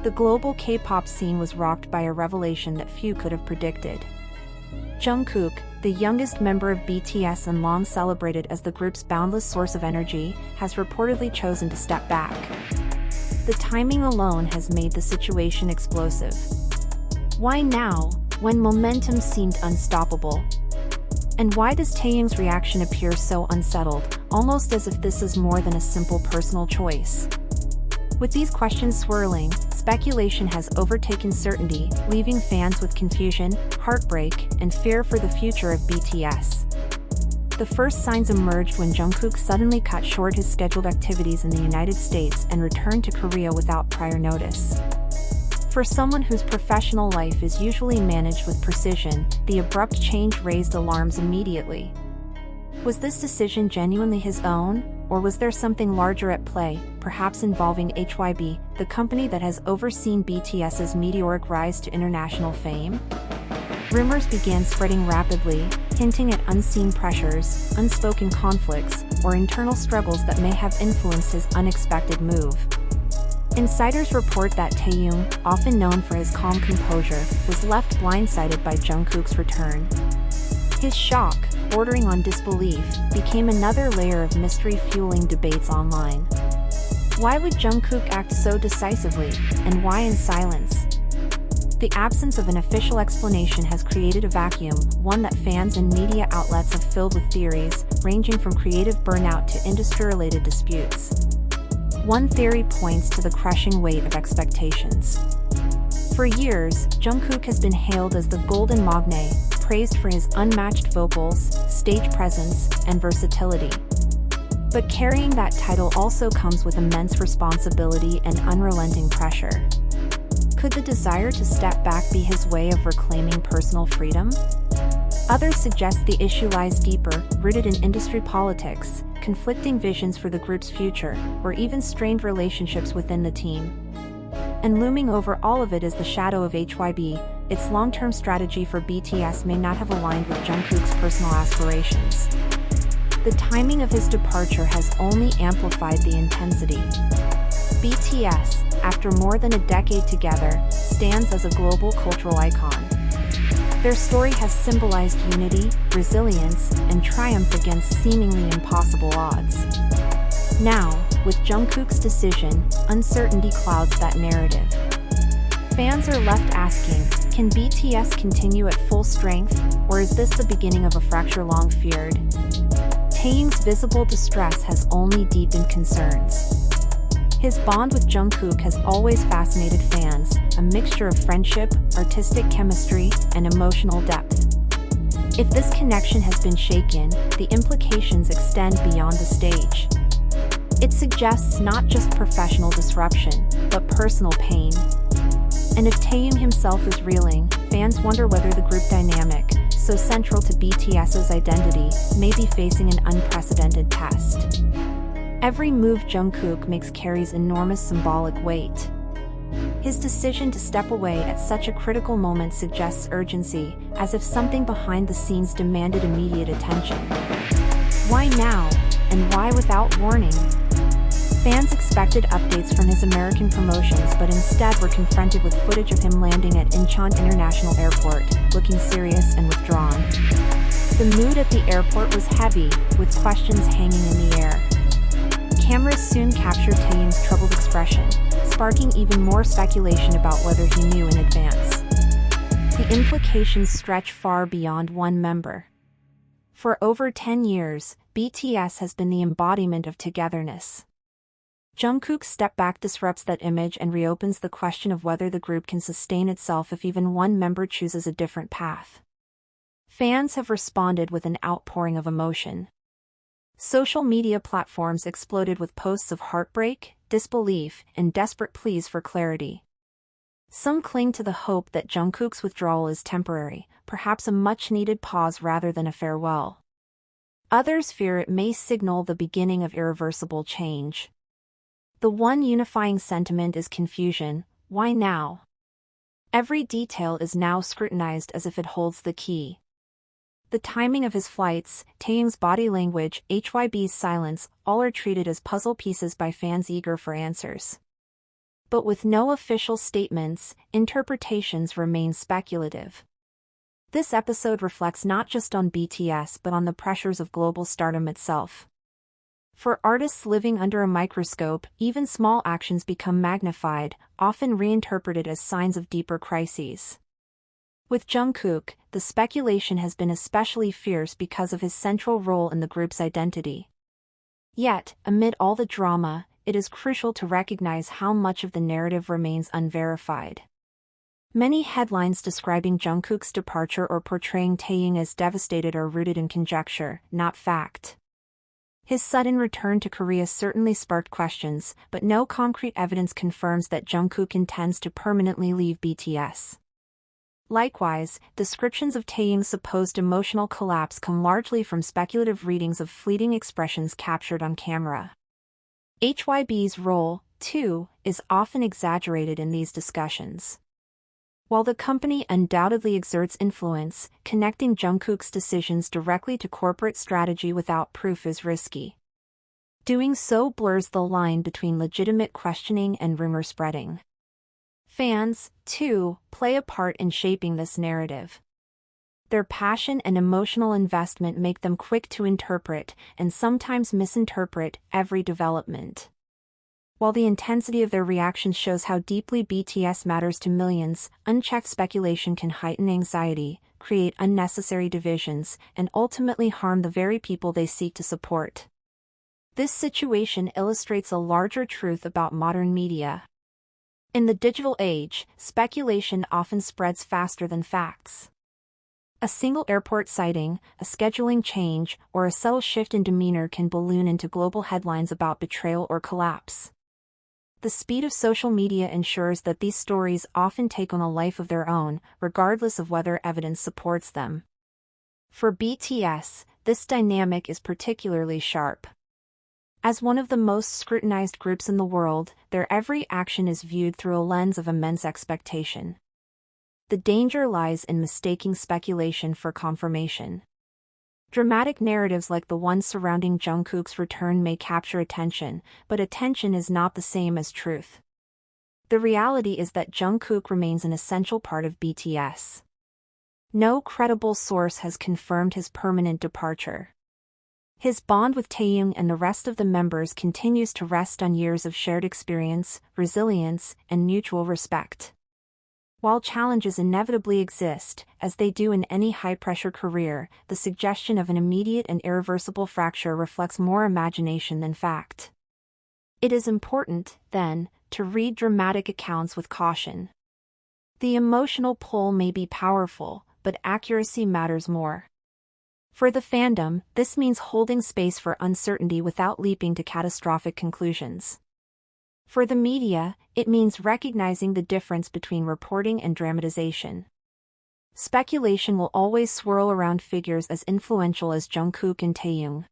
The global K-pop scene was rocked by a revelation that few could have predicted. Jungkook, the youngest member of BTS and long celebrated as the group's boundless source of energy, has reportedly chosen to step back. The timing alone has made the situation explosive. Why now, when momentum seemed unstoppable? And why does Taehyung's reaction appear so unsettled, almost as if this is more than a simple personal choice? With these questions swirling, speculation has overtaken certainty, leaving fans with confusion, heartbreak, and fear for the future of BTS. The first signs emerged when Jungkook suddenly cut short his scheduled activities in the United States and returned to Korea without prior notice. For someone whose professional life is usually managed with precision, the abrupt change raised alarms immediately. Was this decision genuinely his own? Or was there something larger at play, perhaps involving HYB, the company that has overseen BTS's meteoric rise to international fame? Rumors began spreading rapidly, hinting at unseen pressures, unspoken conflicts, or internal struggles that may have influenced his unexpected move. Insiders report that Taehyung, often known for his calm composure, was left blindsided by Jungkook's return. His shock, bordering on disbelief, became another layer of mystery fueling debates online. Why would Jungkook act so decisively, and why in silence? The absence of an official explanation has created a vacuum, one that fans and media outlets have filled with theories, ranging from creative burnout to industry-related disputes. One theory points to the crushing weight of expectations. For years, Jungkook has been hailed as the Golden Magne, praised for his unmatched vocals, stage presence, and versatility. But carrying that title also comes with immense responsibility and unrelenting pressure. Could the desire to step back be his way of reclaiming personal freedom? Others suggest the issue lies deeper, rooted in industry politics, conflicting visions for the group's future, or even strained relationships within the team. And looming over all of it is the shadow of HYB. Its long-term strategy for BTS may not have aligned with Jungkook's personal aspirations. The timing of his departure has only amplified the intensity. BTS, after more than a decade together, stands as a global cultural icon. Their story has symbolized unity, resilience, and triumph against seemingly impossible odds. Now, with Jungkook's decision, uncertainty clouds that narrative. Fans are left asking, can BTS continue at full strength, or is this the beginning of a fracture long feared? Taehyung's visible distress has only deepened concerns. His bond with Jungkook has always fascinated fans, a mixture of friendship, artistic chemistry, and emotional depth. If this connection has been shaken, the implications extend beyond the stage. It suggests not just professional disruption, but personal pain. And if Taehyung himself is reeling, fans wonder whether the group dynamic, so central to BTS's identity, may be facing an unprecedented test. Every move Jungkook makes carries enormous symbolic weight. His decision to step away at such a critical moment suggests urgency, as if something behind the scenes demanded immediate attention. Why now, and why without warning? Fans expected updates from his American promotions, but instead were confronted with footage of him landing at Incheon International Airport, looking serious and withdrawn. The mood at the airport was heavy, with questions hanging in the air. Cameras soon captured Taehyung's troubled expression, sparking even more speculation about whether he knew in advance. The implications stretch far beyond one member. For over 10 years, BTS has been the embodiment of togetherness. Jungkook's step back disrupts that image and reopens the question of whether the group can sustain itself if even one member chooses a different path. Fans have responded with an outpouring of emotion. Social media platforms exploded with posts of heartbreak, disbelief, and desperate pleas for clarity. Some cling to the hope that Jungkook's withdrawal is temporary, perhaps a much-needed pause rather than a farewell. Others fear it may signal the beginning of irreversible change. The one unifying sentiment is confusion. Why now? Every detail is now scrutinized as if it holds the key. The timing of his flights, Taehyung's body language, HYB's silence, all are treated as puzzle pieces by fans eager for answers. But with no official statements, interpretations remain speculative. This episode reflects not just on BTS but on the pressures of global stardom itself. For artists living under a microscope, even small actions become magnified, often reinterpreted as signs of deeper crises. With Jungkook, the speculation has been especially fierce because of his central role in the group's identity. Yet, amid all the drama, it is crucial to recognize how much of the narrative remains unverified. Many headlines describing Jungkook's departure or portraying Taehyung as devastated are rooted in conjecture, not fact. His sudden return to Korea certainly sparked questions, but no concrete evidence confirms that Jungkook intends to permanently leave BTS. Likewise, descriptions of Taehyung's supposed emotional collapse come largely from speculative readings of fleeting expressions captured on camera. HYB's role, too, is often exaggerated in these discussions. While the company undoubtedly exerts influence, connecting Jungkook's decisions directly to corporate strategy without proof is risky. Doing so blurs the line between legitimate questioning and rumor spreading. Fans, too, play a part in shaping this narrative. Their passion and emotional investment make them quick to interpret, and sometimes misinterpret, every development. While the intensity of their reactions shows how deeply BTS matters to millions, unchecked speculation can heighten anxiety, create unnecessary divisions, and ultimately harm the very people they seek to support. This situation illustrates a larger truth about modern media. In the digital age, speculation often spreads faster than facts. A single airport sighting, a scheduling change, or a subtle shift in demeanor can balloon into global headlines about betrayal or collapse. The speed of social media ensures that these stories often take on a life of their own, regardless of whether evidence supports them. For BTS, this dynamic is particularly sharp. As one of the most scrutinized groups in the world, their every action is viewed through a lens of immense expectation. The danger lies in mistaking speculation for confirmation. Dramatic narratives like the one surrounding Jungkook's return may capture attention, but attention is not the same as truth. The reality is that Jungkook remains an essential part of BTS. No credible source has confirmed his permanent departure. His bond with Taehyung and the rest of the members continues to rest on years of shared experience, resilience, and mutual respect. While challenges inevitably exist, as they do in any high-pressure career, the suggestion of an immediate and irreversible fracture reflects more imagination than fact. It is important, then, to read dramatic accounts with caution. The emotional pull may be powerful, but accuracy matters more. For the fandom, this means holding space for uncertainty without leaping to catastrophic conclusions. For the media, it means recognizing the difference between reporting and dramatization. Speculation will always swirl around figures as influential as Jungkook and Taehyung.